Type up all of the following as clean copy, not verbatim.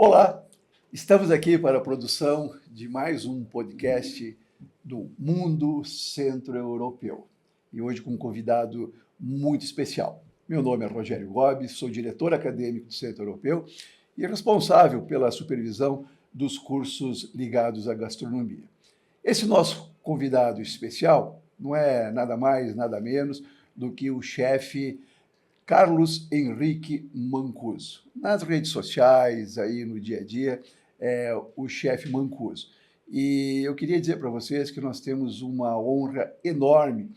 Olá, estamos aqui para a produção de mais um podcast do Mundo Centro-Europeu. E hoje com um convidado muito especial. Meu nome é Rogério Gobi, sou diretor acadêmico do Centro-Europeu e responsável pela supervisão dos cursos ligados à gastronomia. Esse nosso convidado especial não é nada mais, nada menos do que o chefe Carlos Henrique Mancuso. Nas redes sociais, aí no dia a dia, é o chefe Mancuso. E eu queria dizer para vocês que nós temos uma honra enorme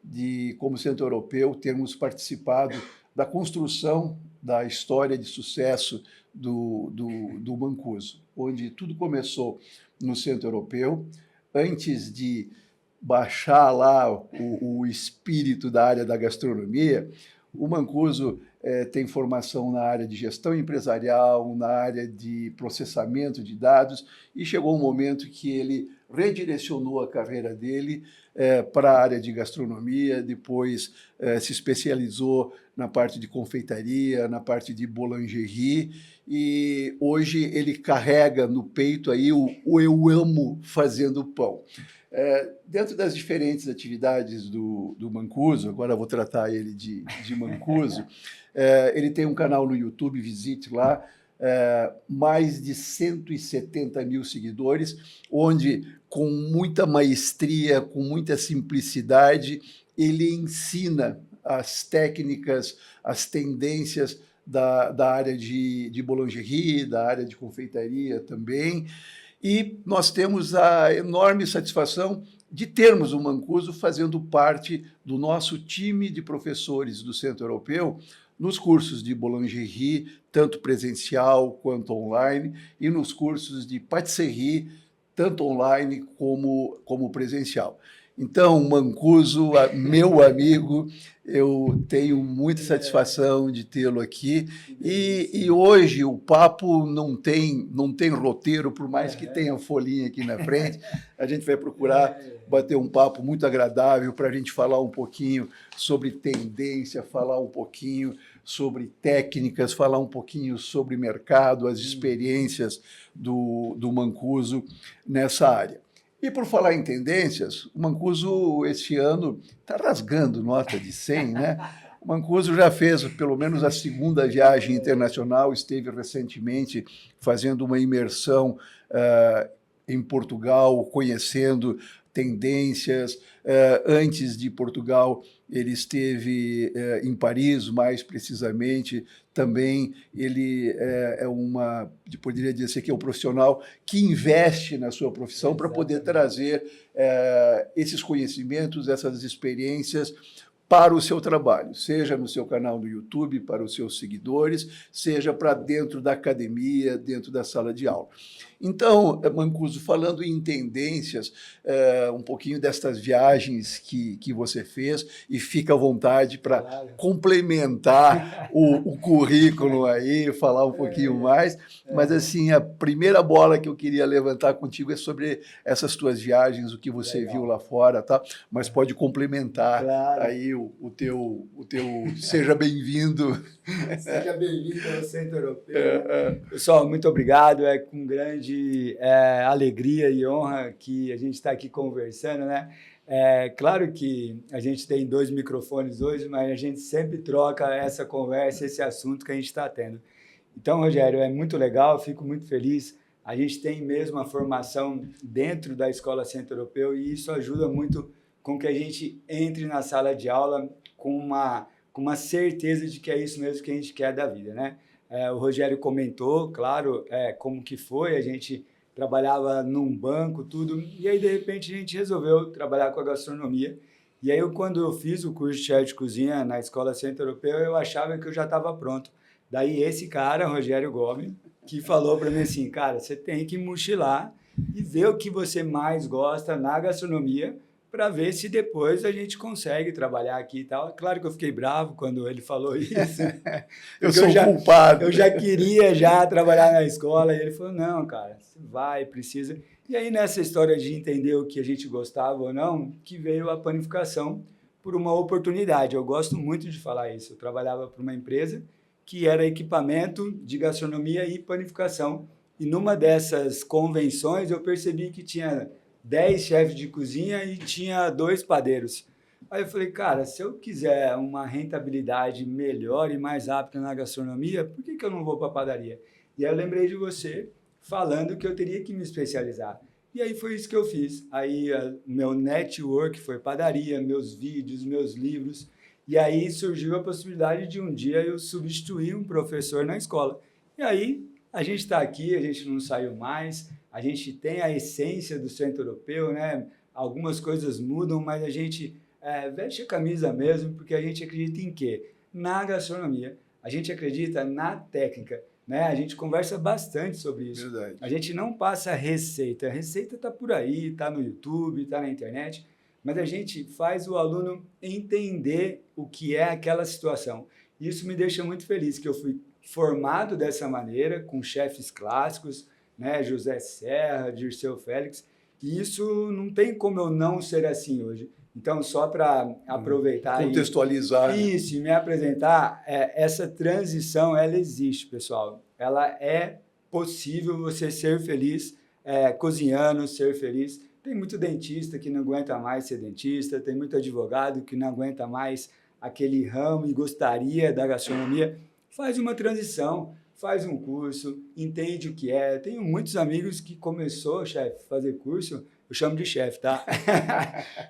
de, como Centro Europeu, termos participado da construção da história de sucesso do Mancuso, onde tudo começou no Centro Europeu, antes de baixar lá o espírito da área da gastronomia. O Mancuso tem formação na área de gestão empresarial, na área de processamento de dados, e chegou um momento que ele redirecionou a carreira dele para a área de gastronomia, depois se especializou na parte de confeitaria, na parte de boulangerie, e hoje ele carrega no peito aí o eu amo fazendo pão. Dentro das diferentes atividades do Mancuso, agora eu vou tratar ele de Mancuso, ele tem um canal no YouTube, visite lá, mais de 170 mil seguidores, onde com muita maestria, com muita simplicidade, ele ensina as técnicas, as tendências da área de boulangerie, da área de confeitaria também. E nós temos a enorme satisfação de termos o Mancuso fazendo parte do nosso time de professores do Centro Europeu nos cursos de boulangerie, tanto presencial quanto online, e nos cursos de pâtisserie, tanto online como presencial. Então, Mancuso, meu amigo, eu tenho muita satisfação de tê-lo aqui. E hoje o papo não tem roteiro, por mais que tenha folhinha aqui na frente. A gente vai procurar bater um papo muito agradável para a gente falar um pouquinho sobre tendência, falar um pouquinho sobre técnicas, falar um pouquinho sobre mercado, as experiências do Mancuso nessa área. E por falar em tendências, o Mancuso, esse ano, está rasgando nota de 100, né? O Mancuso já fez pelo menos a segunda viagem internacional, esteve recentemente fazendo uma imersão em Portugal, conhecendo tendências. Antes de Portugal, ele esteve em Paris, mais precisamente. Também ele poderia dizer que é um profissional que investe na sua profissão para poder trazer esses conhecimentos, essas experiências para o seu trabalho, seja no seu canal no YouTube, para os seus seguidores, seja para dentro da academia, dentro da sala de aula. Então, Mancuso, falando em tendências, um pouquinho destas viagens que você fez, e fica à vontade para complementar o currículo aí, falar um pouquinho mais, mas assim, a primeira bola que eu queria levantar contigo é sobre essas tuas viagens, o que você viu lá fora, tá? Mas pode complementar aí o teu seja bem-vindo. Seja bem-vindo ao Centro Europeu. Né? Pessoal, muito obrigado, é com grande alegria e honra que a gente está aqui conversando, né? Claro que a gente tem 2 microfones hoje, mas a gente sempre troca essa conversa, esse assunto que a gente está tendo. Então, Rogério, é muito legal, fico muito feliz. A gente tem mesmo a formação dentro da Escola Centro Europeu e isso ajuda muito com que a gente entre na sala de aula com uma certeza de que é isso mesmo que a gente quer da vida, né? O Rogério comentou, claro, como que foi, a gente trabalhava num banco, tudo, e aí, de repente, a gente resolveu trabalhar com a gastronomia. E aí, quando eu fiz o curso de chefe de cozinha na Escola Centro Europeu, eu achava que eu já estava pronto. Daí, esse cara, Rogério Gomes, que falou para mim assim, cara, você tem que mochilar e ver o que você mais gosta na gastronomia, para ver se depois a gente consegue trabalhar aqui e tal. Claro que eu fiquei bravo quando ele falou isso. Eu sou culpado. Eu já queria trabalhar na escola. E ele falou, não, cara, você vai, precisa. E aí, nessa história de entender o que a gente gostava ou não, que veio a panificação por uma oportunidade. Eu gosto muito de falar isso. Eu trabalhava para uma empresa que era equipamento de gastronomia e panificação E numa dessas convenções eu percebi que tinha 10 chefes de cozinha e tinha 2 padeiros. Aí eu falei, cara, se eu quiser uma rentabilidade melhor e mais rápida na gastronomia, por que eu não vou para a padaria? E aí eu lembrei de você falando que eu teria que me especializar. E aí foi isso que eu fiz. Aí meu network foi padaria, meus vídeos, meus livros. E aí surgiu a possibilidade de um dia eu substituir um professor na escola. E aí a gente está aqui, a gente não saiu mais, a gente tem a essência do Centro Europeu, né? Algumas coisas mudam, mas a gente veste a camisa mesmo, porque a gente acredita em quê? Na gastronomia. A gente acredita na técnica. Né? A gente conversa bastante sobre isso. Verdade. A gente não passa receita. A receita está por aí, está no YouTube, está na internet, mas a gente faz o aluno entender o que é aquela situação. Isso me deixa muito feliz, que eu fui formado dessa maneira, com chefes clássicos, né? José Serra, Dirceu Félix, e isso não tem como eu não ser assim hoje. Então, só para aproveitar contextualizar isso e me apresentar, essa transição, ela existe, pessoal. Ela é possível você ser feliz cozinhando, ser feliz. Tem muito dentista que não aguenta mais ser dentista, tem muito advogado que não aguenta mais aquele ramo e gostaria da gastronomia. Faz uma transição, faz um curso, entende o que é. Tenho muitos amigos que começou, chefe, a fazer curso. Eu chamo de chefe, tá?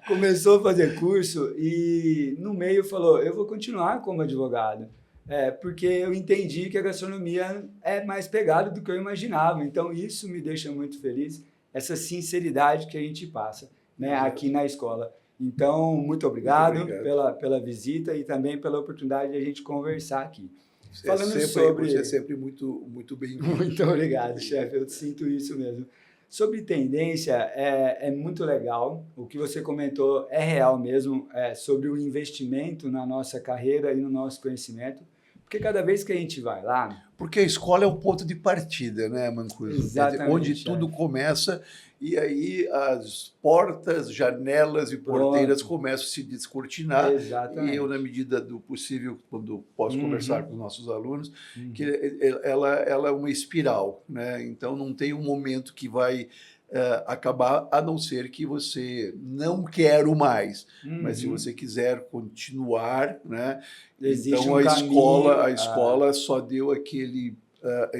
Começou a fazer curso e no meio falou, eu vou continuar como advogado, porque eu entendi que a gastronomia é mais pegada do que eu imaginava. Então, isso me deixa muito feliz, essa sinceridade que a gente passa, né, aqui na escola. Então, muito obrigado. Pela visita e também pela oportunidade de a gente conversar aqui. Você é sempre muito, muito bem-vindo. Muito obrigado, chefe. Eu sinto isso mesmo. Sobre tendência, é muito legal. O que você comentou é real mesmo, sobre o investimento na nossa carreira e no nosso conhecimento. Porque cada vez que a gente vai lá... Porque a escola é o ponto de partida, né, Mancuso? Exatamente. Onde tudo começa e aí as portas, janelas e porteiras começam a se descortinar. Exatamente. E eu, na medida do possível, quando posso conversar com os nossos alunos, que ela é uma espiral, né? Então não tem um momento que vai acabar, a não ser que você não quero mais. Mas se você quiser continuar, né? Existe então a escola só deu aquele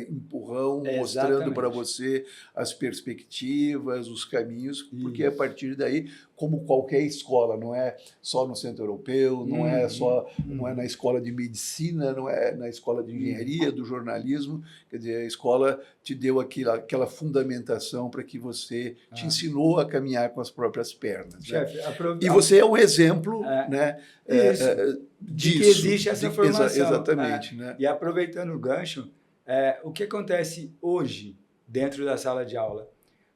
empurrão, mostrando para você as perspectivas, os caminhos, porque a partir daí, como qualquer escola, não é só no Centro Europeu, não é só não é na escola de medicina, não é na escola de engenharia, do jornalismo, quer dizer, a escola te deu aquela fundamentação para que você te ensinou a caminhar com as próprias pernas. Chefe, e você é um exemplo, né, disso. De que existe essa formação. Exatamente. Né? E aproveitando o gancho, o que acontece hoje dentro da sala de aula?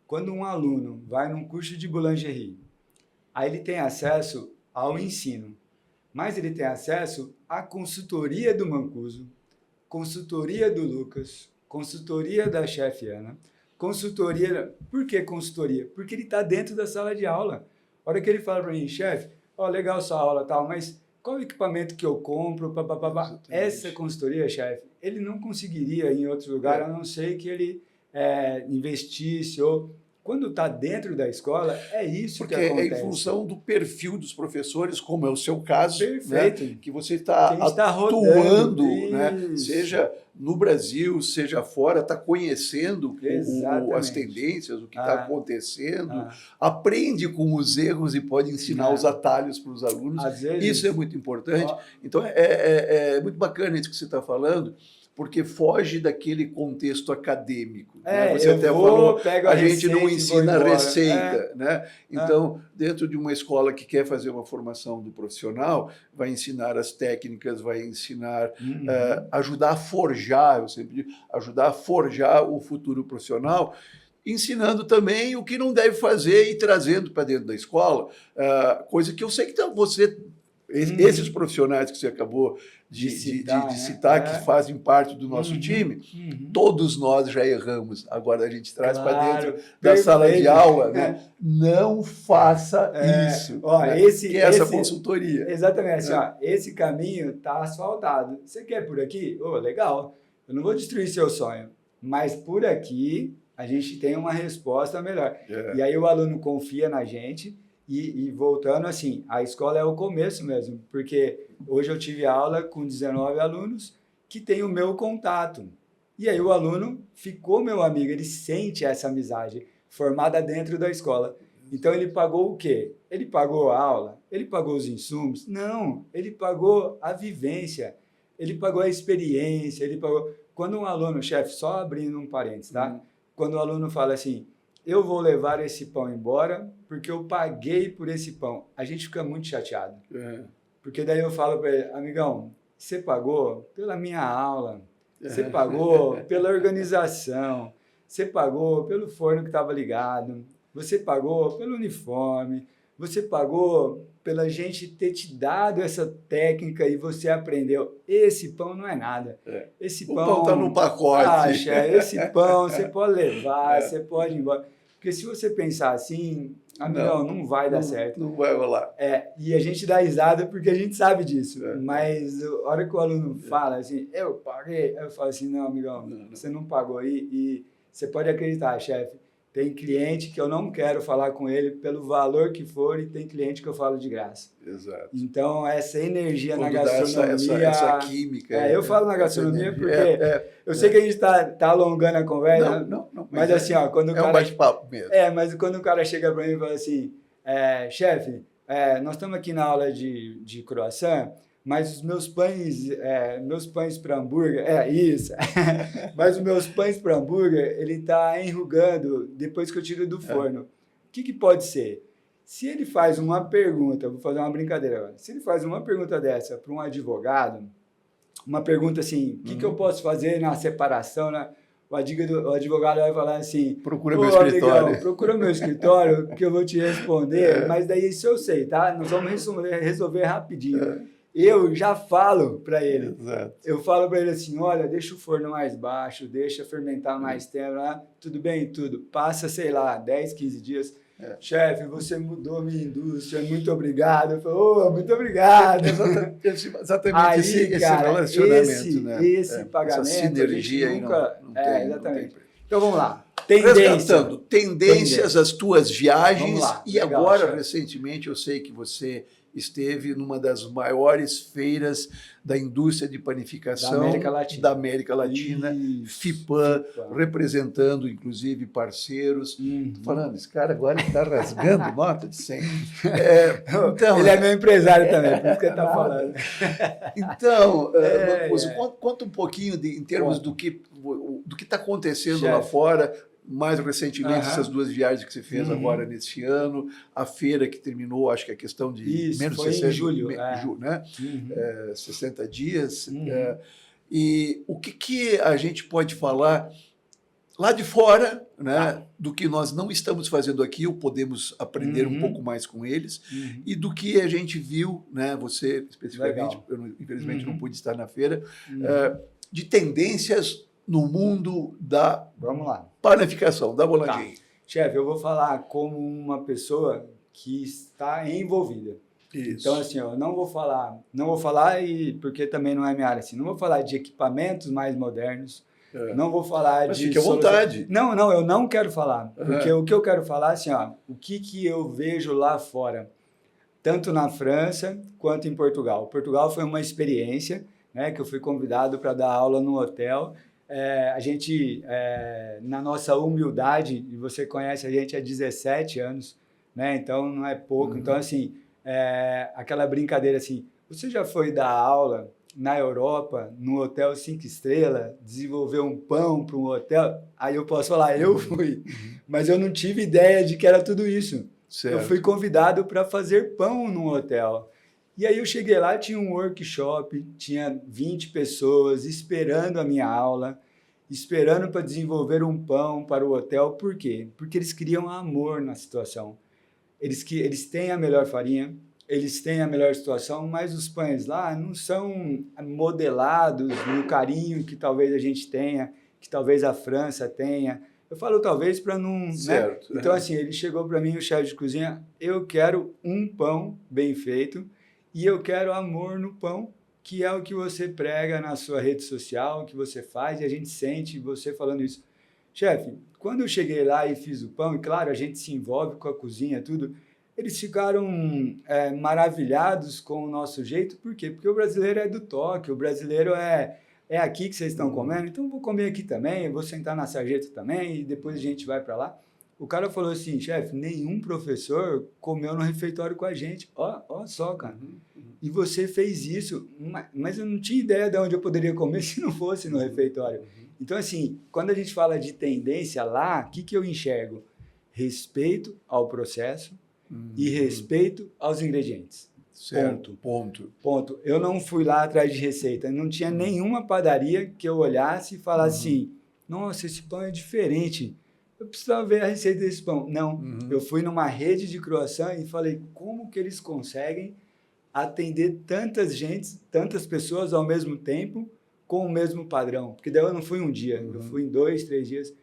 Quando um aluno vai num curso de boulangerie, aí ele tem acesso ao ensino, mas ele tem acesso à consultoria do Mancuso, consultoria do Lucas, consultoria da chefe Ana, consultoria... Por que consultoria? Porque ele está dentro da sala de aula. A hora que ele fala para mim, chefe, legal sua aula tal, mas qual o equipamento que eu compro? Essa consultoria, chefe, ele não conseguiria ir em outro lugar, a não ser que ele investisse ou... Quando está dentro da escola, é isso que acontece. Porque é em função do perfil dos professores, como é o seu caso, perfeito, né, que você está atuando, né, seja no Brasil, seja fora, está conhecendo as tendências, o que está acontecendo, aprende com os erros e pode ensinar os atalhos para os alunos. Isso é muito importante. Então, é muito bacana isso que você está falando, porque foge daquele contexto acadêmico. Né? Você até falou, a gente não ensina receita. Né? Então, dentro de uma escola que quer fazer uma formação do profissional, vai ensinar as técnicas, vai ensinar, ajudar a forjar, eu sempre digo, ajudar a forjar o futuro profissional, ensinando também o que não deve fazer e trazendo para dentro da escola, coisa que eu sei que você... Esses profissionais que você acabou de citar, que fazem parte do nosso time, todos nós já erramos. Agora a gente traz para dentro da sala de aula, né? Não faça isso. Né? Essa consultoria. Exatamente. Esse caminho está asfaltado. Você quer por aqui? Legal. Eu não vou destruir seu sonho. mas por aqui a gente tem uma resposta melhor. É. E aí o aluno confia na gente e voltando assim, a escola é o começo mesmo, porque hoje eu tive aula com 19 alunos que têm o meu contato. E aí o aluno ficou meu amigo, ele sente essa amizade formada dentro da escola. Então ele pagou o quê? Ele pagou a aula? Ele pagou os insumos? Não, ele pagou a vivência, ele pagou a experiência, ele pagou... Quando um aluno, chefe, só abrindo um parênteses, tá? Quando o aluno fala assim, eu vou levar esse pão embora porque eu paguei por esse pão, a gente fica muito chateado. Porque daí eu falo para ele, amigão, você pagou pela minha aula, você pagou pela organização, você pagou pelo forno que estava ligado, você pagou pelo uniforme, você pagou pela gente ter te dado essa técnica e você aprendeu. Esse pão não é nada. Esse o pão está no pacote. Acha, esse pão você pode levar, você pode ir embora. Porque se você pensar assim, amigão, não vai dar certo. Não vai rolar. E a gente dá risada porque a gente sabe disso. Mas a hora que o aluno fala assim, eu paguei, eu falo assim, não, amigão, você não pagou aí. E você pode acreditar, chefe, tem cliente que eu não quero falar com ele pelo valor que for e tem cliente que eu falo de graça. Exato. Então, essa energia quando na gastronomia... Essa química. Eu falo na gastronomia porque eu sei que a gente tá alongando a conversa. Não. Mas assim, ó, quando o cara... um bate-papo mesmo. Mas quando o cara chega para mim e fala assim, chefe, nós estamos aqui na aula de croissant, mas os meus pães para hambúrguer, isso, mas os meus pães para hambúrguer, ele está enrugando depois que eu tiro do forno. O que pode ser? Se ele faz uma pergunta, vou fazer uma brincadeira agora, se ele faz uma pergunta dessa para um advogado, uma pergunta assim, o que eu posso fazer na separação, né? O advogado vai falar assim, procura meu escritório. Amigão, procura meu escritório que eu vou te responder, mas daí isso eu sei, tá? Nós vamos resolver rapidinho. Eu já falo para ele. Exato. Eu falo para ele assim, olha, deixa o forno mais baixo, deixa fermentar mais tempo, tudo bem, tudo. Passa, sei lá, 10, 15 dias. Chefe, você mudou minha indústria, muito obrigado. Eu falo, muito obrigado. Exatamente aí, esse cara, relacionamento, né? Esse pagamento, essa sinergia a gente nunca... não tem, exatamente. Não tem. Então, vamos lá. Resgatando, tendências, as tuas viagens. Lá, e legal, agora, chefe. Recentemente, eu sei que você esteve numa das maiores feiras da indústria de panificação da América Latina, FIPAM, representando, inclusive, parceiros. Estou falando, esse cara agora está rasgando nota de 100. Então, ele é meu empresário também, por isso que ele está falando. Então, conta um pouquinho em termos do que está acontecendo lá fora, mais recentemente, essas duas viagens que você fez agora nesse ano, a feira que terminou, acho que a questão de menos de 60 em julho, né? 60 dias. E o que a gente pode falar lá de fora, né, do que nós não estamos fazendo aqui, ou podemos aprender um pouco mais com eles, e do que a gente viu, né, você especificamente, eu infelizmente não pude estar na feira, de tendências no mundo da panificação, da bolandinha. Chefe, eu vou falar como uma pessoa que está envolvida. Isso. Então, assim, eu não vou falar porque também não é minha área, assim, não vou falar de equipamentos mais modernos, não vou falar Mas de... fique à vontade. Não, eu não quero falar, porque o que eu quero falar, assim, o que eu vejo lá fora, tanto na França quanto em Portugal. Portugal foi uma experiência, né, que eu fui convidado para dar aula no hotel. A gente, na nossa humildade, e você conhece a gente há 17 anos, né? Então não é pouco. Então, assim, aquela brincadeira assim, você já foi dar aula na Europa, num hotel 5 estrelas, desenvolver um pão para um hotel? Aí eu posso falar, eu fui, mas eu não tive ideia de que era tudo isso. Certo. Eu fui convidado para fazer pão num hotel. E aí eu cheguei lá, tinha um workshop, tinha 20 pessoas esperando a minha aula, esperando para desenvolver um pão para o hotel. Por quê? Porque eles queriam amor na situação. Eles têm a melhor farinha, eles têm a melhor situação, mas os pães lá não são modelados no carinho que talvez a gente tenha, que talvez a França tenha. Eu falo talvez para não... Certo. Né? Então, assim, ele chegou para mim, o chefe de cozinha, eu quero um pão bem feito, e eu quero amor no pão, que é o que você prega na sua rede social, o que você faz, e a gente sente você falando isso. Chefe, quando eu cheguei lá e fiz o pão, e claro, a gente se envolve com a cozinha, tudo, eles ficaram maravilhados com o nosso jeito. Por quê? Porque o brasileiro é do toque, o brasileiro é aqui que vocês estão comendo, então eu vou comer aqui também, eu vou sentar na sarjeta também, e depois a gente vai para lá. O cara falou assim, chefe, nenhum professor comeu no refeitório com a gente. Ó só, cara. E você fez isso, mas eu não tinha ideia de onde eu poderia comer se não fosse no refeitório. Então, assim, quando a gente fala de tendência lá, o que eu enxergo? Respeito ao processo e respeito aos ingredientes. Certo. Ponto. Eu não fui lá atrás de receita. Não tinha nenhuma padaria que eu olhasse e falasse assim, nossa, esse pão é diferente. Eu precisava ver a receita desse pão. Não, eu fui numa rede de croissant e falei, como que eles conseguem atender tantas pessoas ao mesmo tempo com o mesmo padrão? Porque daí eu não fui um dia, eu fui em 2, 3 dias.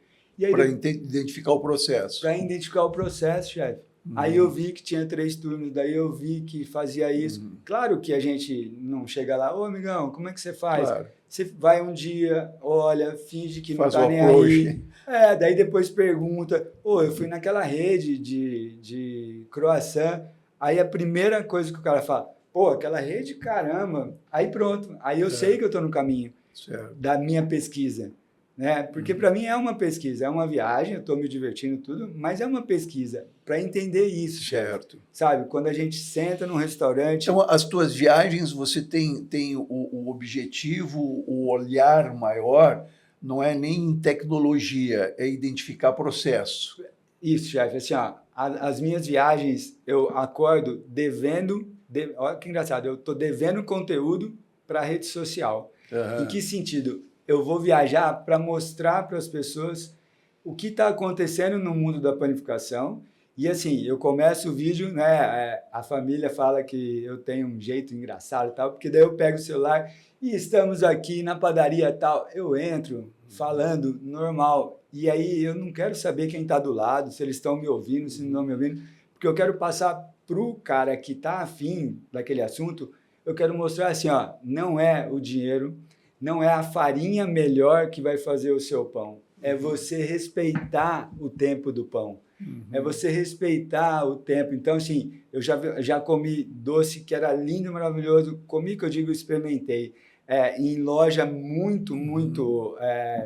Para identificar o processo. Para identificar o processo, chefe. Aí eu vi que tinha 3 turnos, daí eu vi que fazia isso. Claro que a gente não chega lá, ô amigão, como é que você faz? Claro. Você vai um dia, olha, finge que faz não tá nem aí. Daí depois pergunta, eu fui naquela rede de croissant, aí a primeira coisa que o cara fala, aquela rede, caramba. Aí pronto, aí eu sei que eu estou no caminho da minha pesquisa. Né? Porque para mim é uma pesquisa, é uma viagem, eu estou me divertindo tudo, mas é uma pesquisa para entender isso, certo? Sabe? Quando a gente senta num restaurante... Então, as tuas viagens, você tem o objetivo, o olhar maior, não é nem tecnologia, é identificar processo. Isso, chefe. Assim, as minhas viagens, eu acordo devendo... Olha que engraçado, eu estou devendo conteúdo para a rede social. Em que sentido? Eu vou viajar para mostrar para as pessoas o que está acontecendo no mundo da panificação. E assim, eu começo o vídeo, né? A família fala que eu tenho um jeito engraçado e tal, porque daí eu pego o celular e estamos aqui na padaria tal. Eu entro falando normal. E aí eu não quero saber quem está do lado, se eles estão me ouvindo, se não estão me ouvindo, porque eu quero passar para o cara que está afim daquele assunto, eu quero mostrar assim, não é o dinheiro, não é a farinha melhor que vai fazer o seu pão. É você respeitar o tempo do pão. É você respeitar o tempo. Então, assim, eu já comi doce que era lindo, maravilhoso. Comi, que eu digo, experimentei. Em loja muito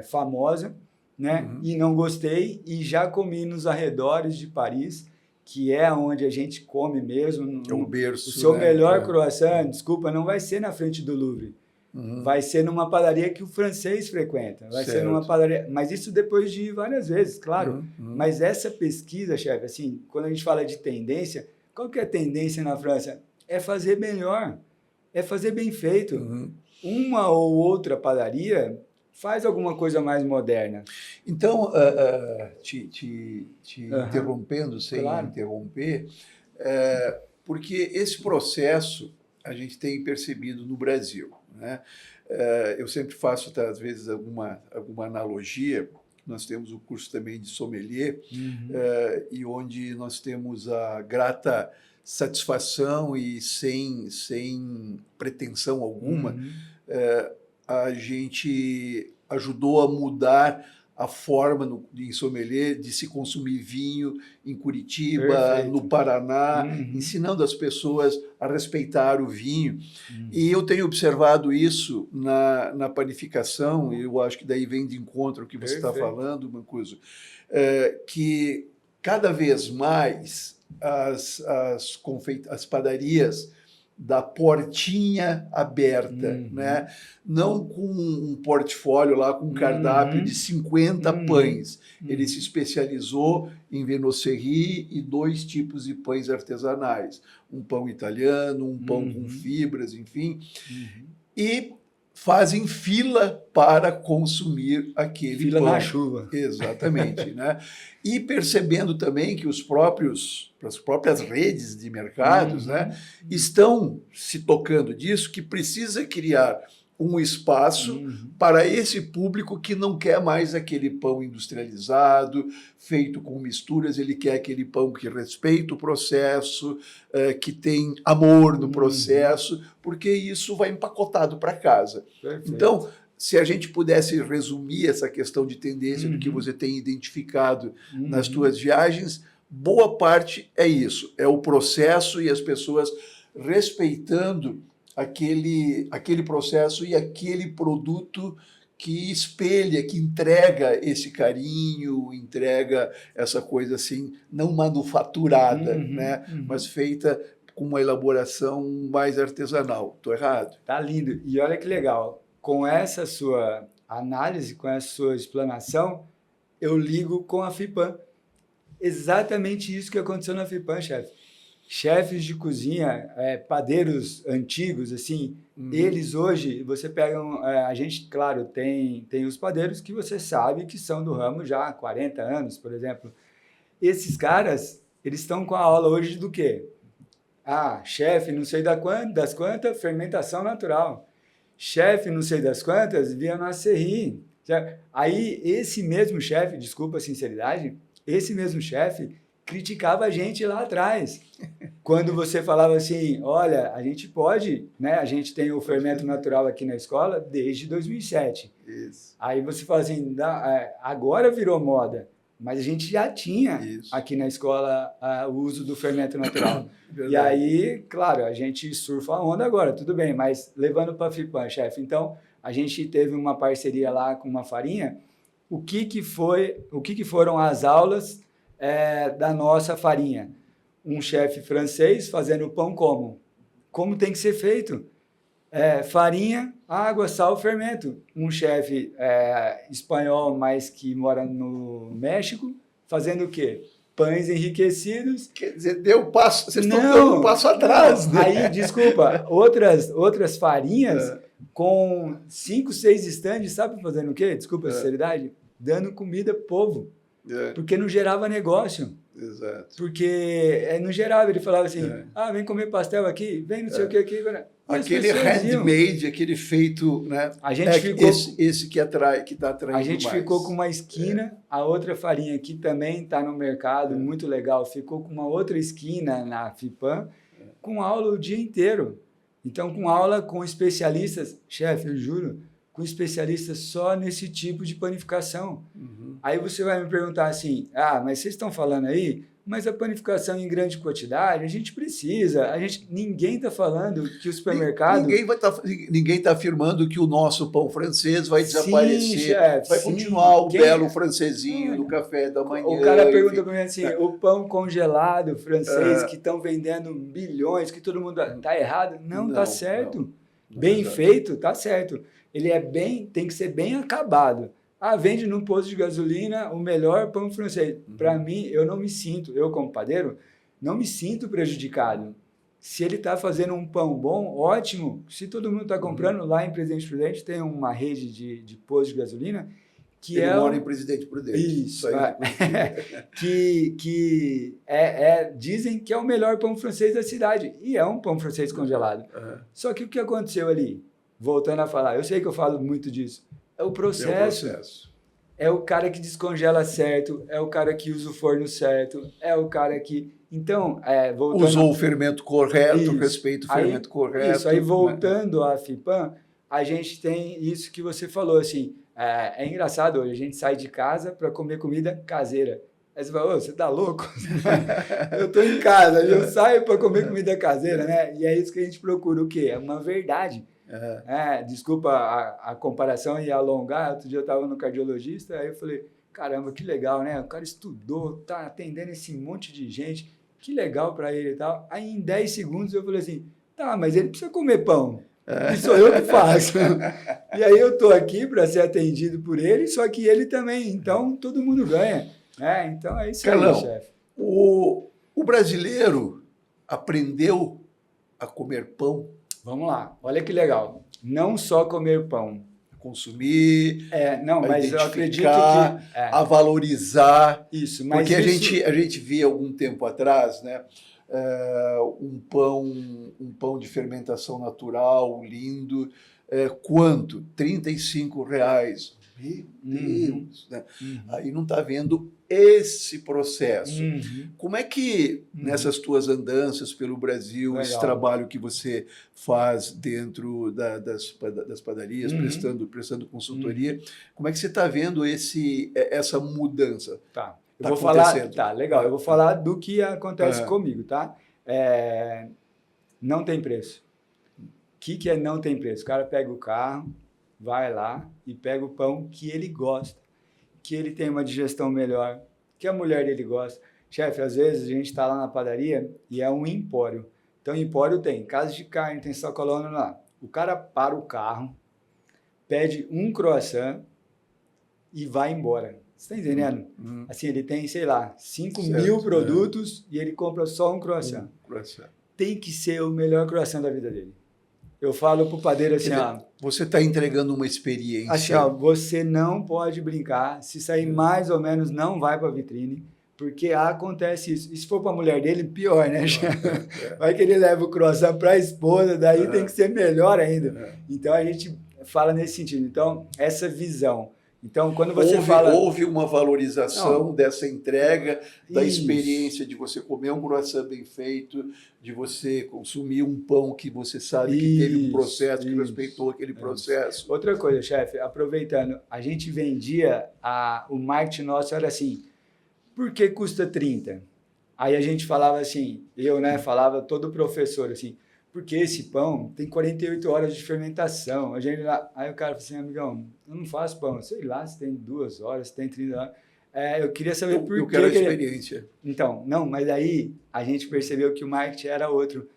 famosa, né? E não gostei. E já comi nos arredores de Paris, que é onde a gente come mesmo. É o berço. O seu melhor croissant, desculpa, não vai ser na frente do Louvre. Vai ser numa padaria que o francês frequenta. Vai ser numa padaria... Mas isso depois de ir várias vezes, claro. Mas essa pesquisa, chefe, assim, quando a gente fala de tendência, qual que é a tendência na França? É fazer melhor. É fazer bem feito. Uma ou outra padaria faz alguma coisa mais moderna. Então, te interrompendo sem interromper, porque esse processo a gente tem percebido no Brasil. Né? Eu sempre faço, às vezes, alguma analogia. Nós temos o curso também de sommelier, e onde nós temos a grata satisfação e sem pretensão alguma, a gente ajudou a mudar a forma em sommelier de se consumir vinho em Curitiba, no Paraná, ensinando as pessoas a respeitar o vinho. E eu tenho observado isso na panificação, e eu acho que daí vem de encontro ao que você está falando, Mancuso, que cada vez mais as padarias da portinha aberta, né? Não com um portfólio lá, com um cardápio de 50 pães. Ele se especializou em venoceri e 2 tipos de pães artesanais. Um pão italiano, um pão com fibras, enfim. E fazem fila para consumir aquele fila pão. Na chuva. Exatamente. Né? E percebendo também que as próprias redes de mercados, né, estão se tocando disso, que precisa criar um espaço para esse público que não quer mais aquele pão industrializado, feito com misturas, ele quer aquele pão que respeita o processo, que tem amor no processo, porque isso vai empacotado para casa. Perfeito. Então, se a gente pudesse resumir essa questão de tendência do que você tem identificado nas tuas viagens, boa parte é isso, é o processo e as pessoas respeitando aquele processo e aquele produto que espelha, que entrega esse carinho, entrega essa coisa assim, não manufaturada, né? Mas feita com uma elaboração mais artesanal. Estou errado? Tá lindo. E olha que legal, com essa sua análise, com essa sua explanação, eu ligo com a FIPAM. Exatamente isso que aconteceu na FIPAM, chefe. Chefes de cozinha, padeiros antigos, assim, eles hoje, você pega, a gente, claro, tem os padeiros que você sabe que são do ramo já há 40 anos, por exemplo. Esses caras, eles estão com a aula hoje do quê? Chefe não sei das quantas, fermentação natural. Chefe não sei das quantas, via no acerri. Aí, esse mesmo chefe, desculpa a sinceridade, esse mesmo chefe criticava a gente lá atrás. Quando você falava assim, olha, a gente pode, né? A gente tem o fermento natural aqui na escola desde 2007. Isso. Aí você fala assim, agora virou moda, mas a gente já tinha aqui na escola o uso do fermento natural. E aí, claro, a gente surfa a onda agora, tudo bem, mas levando para a FIPAM, chefe. Então, a gente teve uma parceria lá com uma farinha. O que foram as aulas da nossa farinha? Um chefe francês fazendo pão como tem que ser feito. Farinha, água, sal, fermento. Um chefe espanhol, mas que mora no México, fazendo o quê? Pães enriquecidos. Quer dizer, vocês estão dando um passo atrás. Né? Aí, desculpa, outras farinhas com 5, 6 estandes, sabe fazendo o quê? Desculpa a sinceridade. Dando comida pro povo. Porque não gerava negócio. Exato. Porque não gerava, ele falava assim, vem comer pastel aqui, vem não sei o que aqui. Aquele handmade, aquele feito, né? A gente ficou, esse que está atraindo a gente mais. ficou com uma esquina, a outra farinha que também está no mercado, muito legal, ficou com uma outra esquina na FIPAM, com aula o dia inteiro. Então, com aula com especialistas, chefe, eu juro, com especialistas só nesse tipo de panificação. Aí você vai me perguntar assim, mas vocês estão falando aí, mas a panificação em grande quantidade, a gente precisa, ninguém está falando que o supermercado... Ninguém está afirmando que o nosso pão francês vai desaparecer, sim, chefe, vai continuar o belo francesinho do café da manhã. O cara pergunta para mim assim, o pão congelado francês que estão vendendo bilhões, que todo mundo... Está errado? Não, está certo. Bem feito, está certo. Ele tem que ser bem acabado. Vende num posto de gasolina o melhor pão francês. Para mim, eu como padeiro, não me sinto prejudicado. Se ele está fazendo um pão bom, ótimo. Se todo mundo está comprando, lá em Presidente Prudente tem uma rede de postos de gasolina que ele mora em Presidente Prudente. Isso. Dizem que é o melhor pão francês da cidade. E é um pão francês congelado. Só que o que aconteceu ali? Voltando a falar, eu sei que eu falo muito disso. É o processo. É o cara que descongela certo, é o cara que usa o forno certo, é o cara que... Então, voltando... Usou o fermento correto, respeita o fermento correto. Isso, aí voltando à FIPAM, a gente tem isso que você falou, assim, é engraçado hoje, a gente sai de casa para comer comida caseira. Aí você fala, você tá louco? Eu estou em casa, eu saio para comer comida caseira, né? E é isso que a gente procura, o quê? É uma verdade. Desculpa a comparação e alongar. Outro dia eu estava no cardiologista, aí eu falei, caramba, que legal, né? O cara estudou, tá atendendo esse monte de gente, que legal para ele e tal. Aí em 10 segundos eu falei assim, mas ele precisa comer pão. E sou eu que faço. E aí eu estou aqui para ser atendido por ele, só que ele também. Então todo mundo ganha. Então é isso Carlão, aí, chefe. O brasileiro aprendeu a comer pão. Vamos lá, olha que legal. Não só comer pão. Consumir, mas eu acredito que... a valorizar. Isso, mas porque a gente via algum tempo atrás, né, um pão de fermentação natural, lindo, quanto? R$ 35. Meu Deus! Né? Aí não está vendo esse processo. Como é que, nessas tuas andanças pelo Brasil, esse trabalho que você faz dentro das padarias, prestando consultoria, como é que você está vendo essa mudança? Tá. Eu vou falar, tá, legal. Eu vou falar do que acontece comigo, tá? Não tem preço. O que é não tem preço? O cara pega o carro, vai lá e pega o pão que ele gosta, que ele tem uma digestão melhor, que a mulher dele gosta. Chefe, às vezes a gente está lá na padaria e é um empório. Então, empório tem casa de carne, tem sacolona lá. O cara para o carro, pede um croissant e vai embora. Você está entendendo? Assim, ele tem, sei lá, 5.000 produtos e ele compra só um croissant. Tem que ser o melhor croissant da vida dele. Eu falo pro padeiro assim, você está entregando uma experiência. Assim, você não pode brincar. Se sair mais ou menos, não vai para a vitrine, porque acontece isso. E se for para a mulher dele, pior, né? Vai que ele leva o croissant para a esposa, daí tem que ser melhor ainda. Então, a gente fala nesse sentido. Então, essa visão. Então, quando você houve uma valorização dessa entrega, da experiência de você comer um croissant bem feito, de você consumir um pão que você sabe que teve um processo, que respeitou aquele processo. Outra coisa, chefe, aproveitando, a gente vendia, o marketing nosso era assim, por que custa 30? Aí a gente falava assim, falava todo professor assim, porque esse pão tem 48 horas de fermentação. Aí o cara falou assim, amigão, eu não faço pão. Sei lá se tem 2 horas, se tem 30 horas. Eu queria saber por que... Eu quero a experiência. Então, não, mas aí a gente percebeu que o marketing era outro.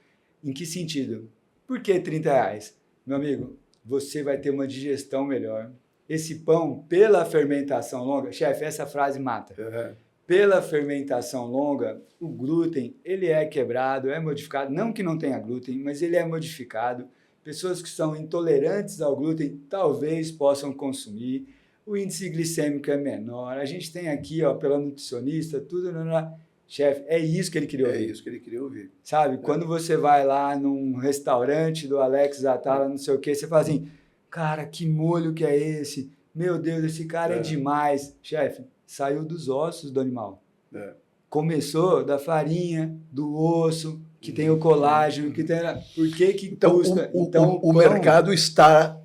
Em que sentido? Por que R$30? Meu amigo, você vai ter uma digestão melhor. Esse pão, pela fermentação longa... Chefe, essa frase mata. Pela fermentação longa, o glúten, ele é quebrado, é modificado, não que não tenha glúten, mas ele é modificado. Pessoas que são intolerantes ao glúten talvez possam consumir. O índice glicêmico é menor. A gente tem aqui, pela nutricionista, tudo... Chefe, é isso que ele queria ouvir. É isso que ele queria ouvir. Sabe, quando você vai lá num restaurante do Alex Atala, não sei o quê, você fala assim, cara, que molho que é esse? Meu Deus, esse cara é demais. Chefe, saiu dos ossos do animal. Começou da farinha, do osso, que tem o colágeno, que tem... Por que custa? O mercado está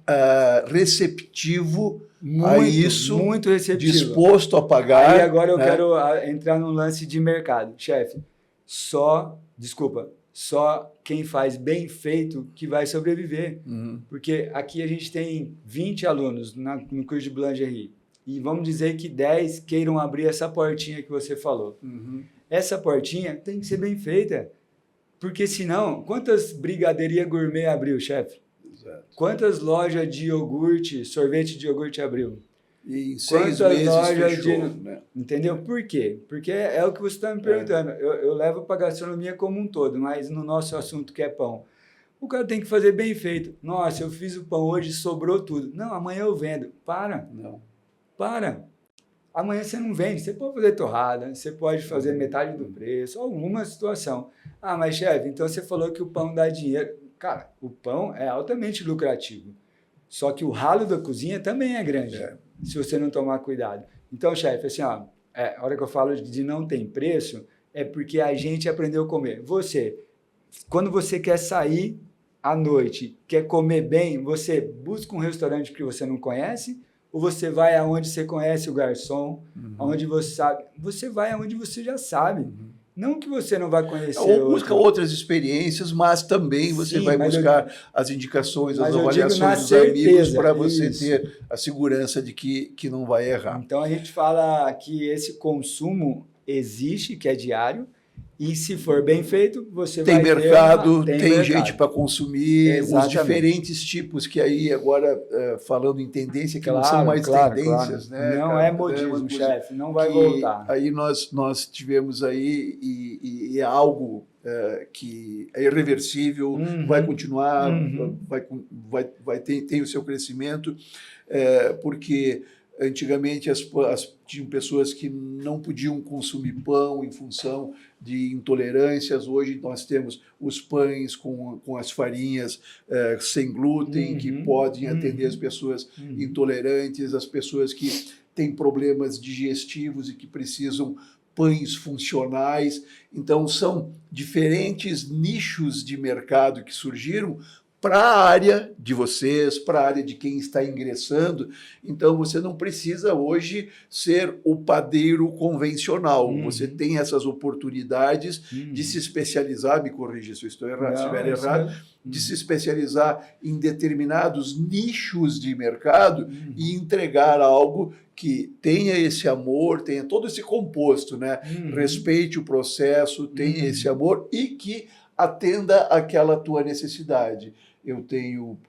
receptivo a isso, muito receptivo, disposto a pagar. Aí agora eu quero entrar num lance de mercado. Chefe, só quem faz bem feito que vai sobreviver. Porque aqui a gente tem 20 alunos no curso de Boulangerie. E vamos dizer que 10 queiram abrir essa portinha que você falou. Essa portinha tem que ser bem feita. Porque senão, quantas brigaderias gourmet abriu, chefe? Exato. Quantas lojas de iogurte, sorvete de iogurte abriu? E em 6 meses fechou, né? Entendeu? Por quê? Porque é o que você está me perguntando. Eu levo para a gastronomia como um todo, mas no nosso assunto que é pão. O cara tem que fazer bem feito. Nossa, eu fiz o pão hoje, sobrou tudo. Não, amanhã eu vendo. Para. Amanhã você não vende. Você pode fazer torrada, você pode fazer metade do preço, alguma situação. Ah, mas chefe, então você falou que o pão dá dinheiro. Cara, o pão é altamente lucrativo. Só que o ralo da cozinha também é grande, se você não tomar cuidado. Então, chefe, assim, a hora que eu falo de não tem preço, é porque a gente aprendeu a comer. Quando você quer sair à noite, quer comer bem, você busca um restaurante que você não conhece, ou você vai aonde você conhece o garçom, aonde você sabe. Você vai aonde você já sabe. Não que você não vai conhecer. Ou busca outras experiências, mas também você vai buscar as indicações, as avaliações dos amigos para você ter a segurança de que não vai errar. Então, a gente fala que esse consumo existe, que é diário, e se for bem feito, você vai ter... Tem gente para consumir, os diferentes tipos que aí agora, falando em tendência, que não são mais tendências. Né, não é modismo, chefe, não vai voltar. Aí nós tivemos aí, e é algo que é irreversível, vai continuar, tem o seu crescimento, porque Antigamente tinham pessoas que não podiam consumir pão em função de intolerâncias. Hoje nós temos os pães com as farinhas sem glúten, que podem atender as pessoas intolerantes, as pessoas que têm problemas digestivos e que precisam pães funcionais. Então, são diferentes nichos de mercado que surgiram para a área de vocês, para a área de quem está ingressando. Então, você não precisa hoje ser o padeiro convencional. Você tem essas oportunidades de se especializar, me corrija se eu estou errado, se estiver errado, de se especializar em determinados nichos de mercado e entregar algo que tenha esse amor, tenha todo esse composto, né? Respeite o processo, tenha esse amor e que atenda àquela tua necessidade. Eu tenho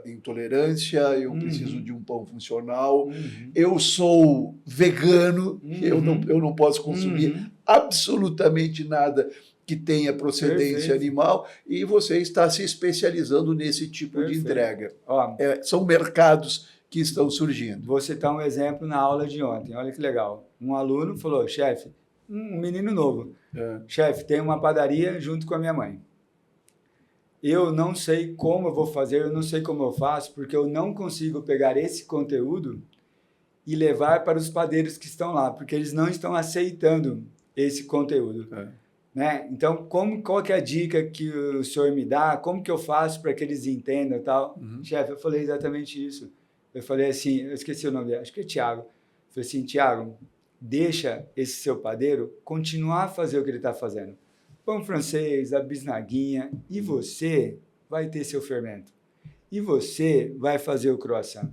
intolerância, eu preciso de um pão funcional, eu sou vegano, eu não posso consumir absolutamente nada que tenha procedência animal, e você está se especializando nesse tipo de entrega. São mercados que estão surgindo. Vou citar um exemplo na aula de ontem, olha que legal. Um aluno falou, chefe, um menino novo, chefe, tem uma padaria junto com a minha mãe. Eu não sei como eu vou fazer, eu não sei como eu faço, porque eu não consigo pegar esse conteúdo e levar para os padeiros que estão lá, porque eles não estão aceitando esse conteúdo. Né? Então, qual que é a dica que o senhor me dá? Como que eu faço para que eles entendam e tal? Chefe, eu falei exatamente isso. Eu falei assim, eu esqueci o nome dele, acho que é Tiago. Eu falei assim, Tiago, deixa esse seu padeiro continuar a fazer o que ele está fazendo. Pão francês, a bisnaguinha, e você vai ter seu fermento. E você vai fazer o croissant.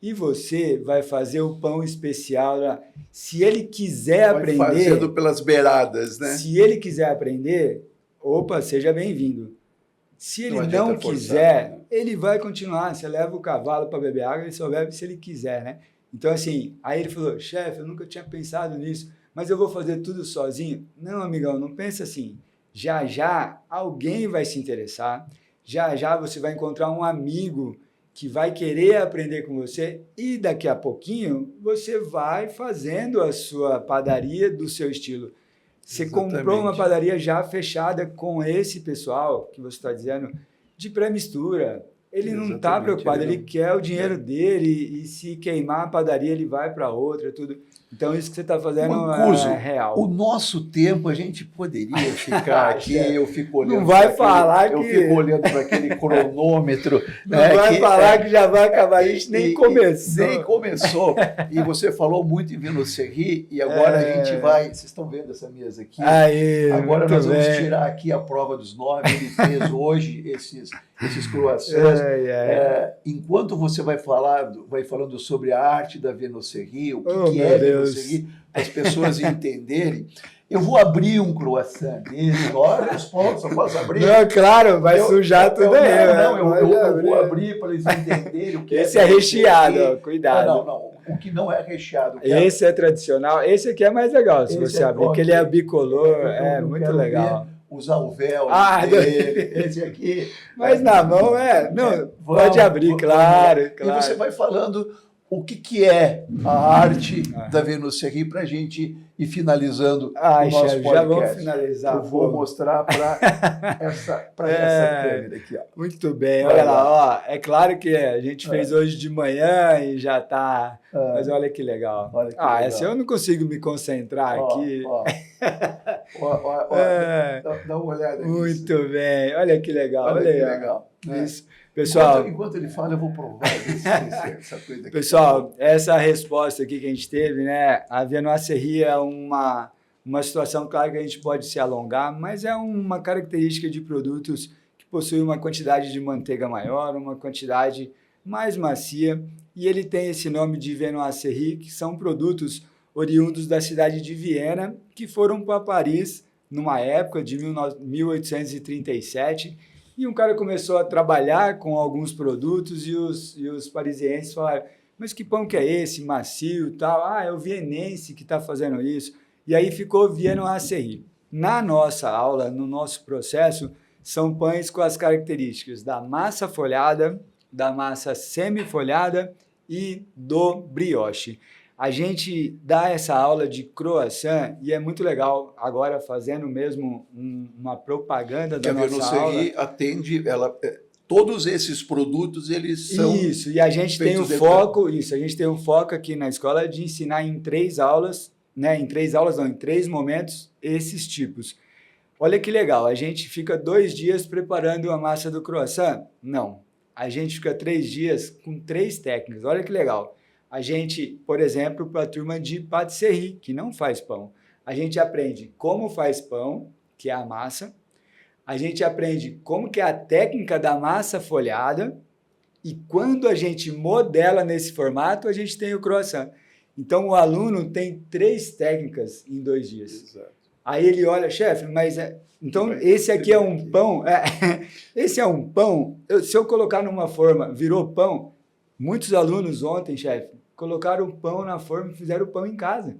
E você vai fazer o pão especial. Se ele quiser aprender... Vai fazendo pelas beiradas, né? Se ele quiser aprender, opa, seja bem-vindo. Se ele não quiser, ele vai continuar. Você leva o cavalo para beber água, ele só bebe se ele quiser, né? Então, assim, aí ele falou, chefe, eu nunca tinha pensado nisso, mas eu vou fazer tudo sozinho? Não, amigão, não pensa assim. Já, já, alguém vai se interessar. Já, já, você vai encontrar um amigo que vai querer aprender com você e daqui a pouquinho você vai fazendo a sua padaria do seu estilo. Você comprou uma padaria já fechada com esse pessoal que você está dizendo, de pré-mistura. Ele não está preocupado, ele quer o dinheiro dele e se queimar a padaria, ele vai para outra, tudo. Então, isso que você está fazendo é real. O nosso tempo, a gente poderia ficar aqui, eu fico olhando... Não vai falar que... Eu fico olhando para aquele cronômetro. Não vai falar que já vai acabar, isso nem começou. Nem começou. E você falou muito em Vinocerie, e agora a gente vai... Vocês estão vendo essa mesa aqui? Agora nós vamos tirar aqui a prova dos 9. Ele fez hoje esses croissants. Enquanto você vai falando sobre a arte da Vinocerie, o que é Vinocerie, para as pessoas entenderem, eu vou abrir um croissant desse. Olha os pontos, eu posso abrir? Não, claro, vai sujar tudo aí. Eu vou abrir para eles entenderem o que esse é recheado, cuidado. Não, o que não é recheado. Esse é tradicional, esse aqui é mais legal, se você abrir, porque ele é bicolor, é muito legal. Usar o véu dele, esse aqui. Mas na mão pode abrir, claro. E você vai falando o que é a arte da Vinocerie para a gente ir finalizando o nosso podcast. Já vamos finalizar. Eu vou mostrar para essa câmera aqui. Ó. Muito bem, olha lá. É claro que a gente fez hoje de manhã e já está... Mas olha que legal. Legal. Essa eu não consigo me concentrar aqui. Dá uma olhada nisso. Muito bem, olha que legal. Olha que legal. Isso. Pessoal, enquanto ele fala, eu vou provar essa coisa aqui. Pessoal, essa resposta aqui que a gente teve, né? A Vinocerie é uma situação, claro que a gente pode se alongar, mas é uma característica de produtos que possuem uma quantidade de manteiga maior, uma quantidade mais macia, e ele tem esse nome de Vinocerie, que são produtos oriundos da cidade de Viena, que foram para Paris numa época de 1837, e um cara começou a trabalhar com alguns produtos e os parisienses falaram, mas que pão que é esse, macio e tal? É o vienense que está fazendo isso. E aí ficou Vinocerie. Na nossa aula, no nosso processo, são pães com as características da massa folhada, da massa semi-folhada e do brioche. A gente dá essa aula de croissant e é muito legal, agora fazendo mesmo uma propaganda da nossa aula. Atende, todos esses produtos, eles são... Isso, e a gente tem o foco aqui na escola de ensinar em 3 aulas, né? Em 3 aulas não, em 3 momentos, esses tipos. Olha que legal, a gente fica 2 dias preparando a massa do croissant? Não, a gente fica 3 dias com 3 técnicas, olha que legal. A gente, por exemplo, para a turma de patisserie, que não faz pão, a gente aprende como faz pão, que é a massa, a gente aprende como que é a técnica da massa folhada e quando a gente modela nesse formato, a gente tem o croissant. Então, o aluno tem 3 técnicas em 2 dias. Exato. Aí ele olha, chefe, mas... Então, esse aqui é um pão? Esse é um pão? Se eu colocar numa forma, virou pão? Muitos alunos ontem, chefe, colocaram o pão na forma e fizeram o pão em casa.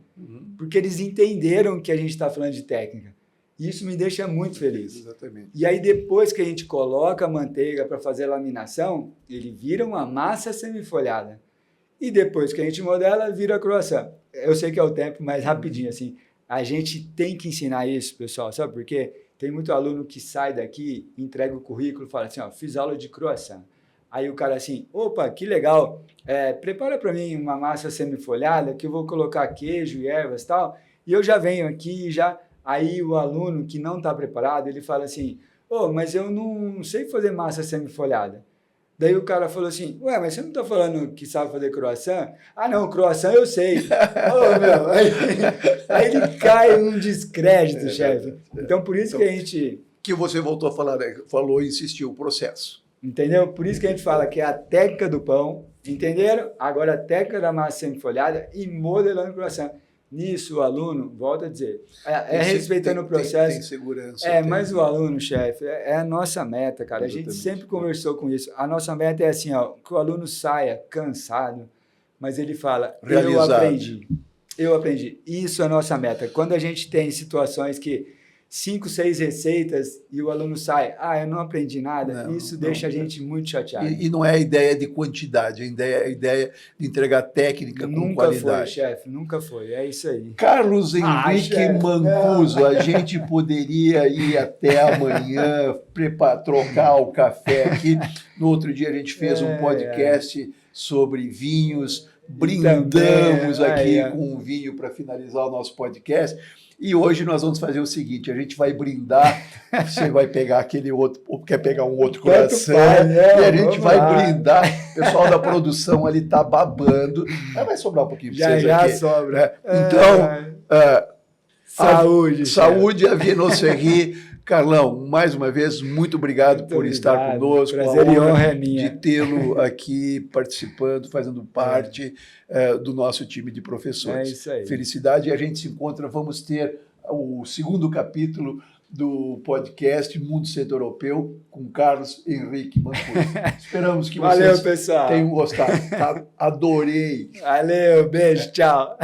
Porque eles entenderam que a gente está falando de técnica. E isso me deixa muito feliz. Exatamente. E aí, depois que a gente coloca a manteiga para fazer a laminação, ele vira uma massa semifolhada. E depois que a gente modela, vira croissant. Eu sei que é o tempo, mas rapidinho, assim. A gente tem que ensinar isso, pessoal. Sabe por quê? Tem muito aluno que sai daqui, entrega o currículo e fala assim, ó, fiz aula de croissant. Aí o cara assim, opa, que legal, prepara para mim uma massa semifolhada que eu vou colocar queijo e ervas e tal, e eu já venho aqui, já... Aí o aluno que não está preparado, ele fala assim, mas eu não sei fazer massa semifolhada. Daí o cara falou assim, ué, mas você não está falando que sabe fazer croissant? Ah, não, croissant eu sei. Meu, aí ele cai num descrédito, chefe. Então, por isso que a gente... Que você voltou a falar, né? Falou e insistiu, o processo. Entendeu? Por isso que a gente fala que é a técnica do pão, entenderam? Agora a técnica da massa semifolhada e modelando croissant. Nisso, o aluno, volta a dizer, respeitando o processo. Tem segurança. Mas o aluno, chefe, é a nossa meta, cara. Exatamente. A gente sempre conversou com isso. A nossa meta é assim, ó, que o aluno saia cansado, mas ele fala, realizado. Eu aprendi. Isso é a nossa meta. Quando a gente tem situações que 5, 6 receitas e o aluno sai, eu não aprendi nada, isso deixa a gente muito chateado. E não é a ideia de quantidade, é a ideia de entregar técnica com qualidade. Nunca foi, chefe, nunca foi, é isso aí. Carlos Henrique Mancuso, a gente poderia ir até amanhã, trocar o café aqui. No outro dia a gente fez um podcast sobre vinhos, brindamos aqui com um vinho para finalizar o nosso podcast. E hoje nós vamos fazer o seguinte, a gente vai brindar, você vai pegar aquele outro, ou quer pegar um outro croissant, e a gente vai brindar, o pessoal da produção ali tá babando, vai sobrar um pouquinho para vocês aqui. Já sobra. Então, saúde. Saúde, a Viennoserie. Carlão, mais uma vez, muito obrigado por estar conosco. Prazer e honra é minha. De tê-lo aqui participando, fazendo parte do nosso time de professores. É isso aí. Felicidade. E a gente se encontra, vamos ter o 2º capítulo do podcast Mundo Centro-Europeu com Carlos Henrique Mancuso. Esperamos que vocês tenham gostado. Tá? Adorei. Valeu, beijo, tchau.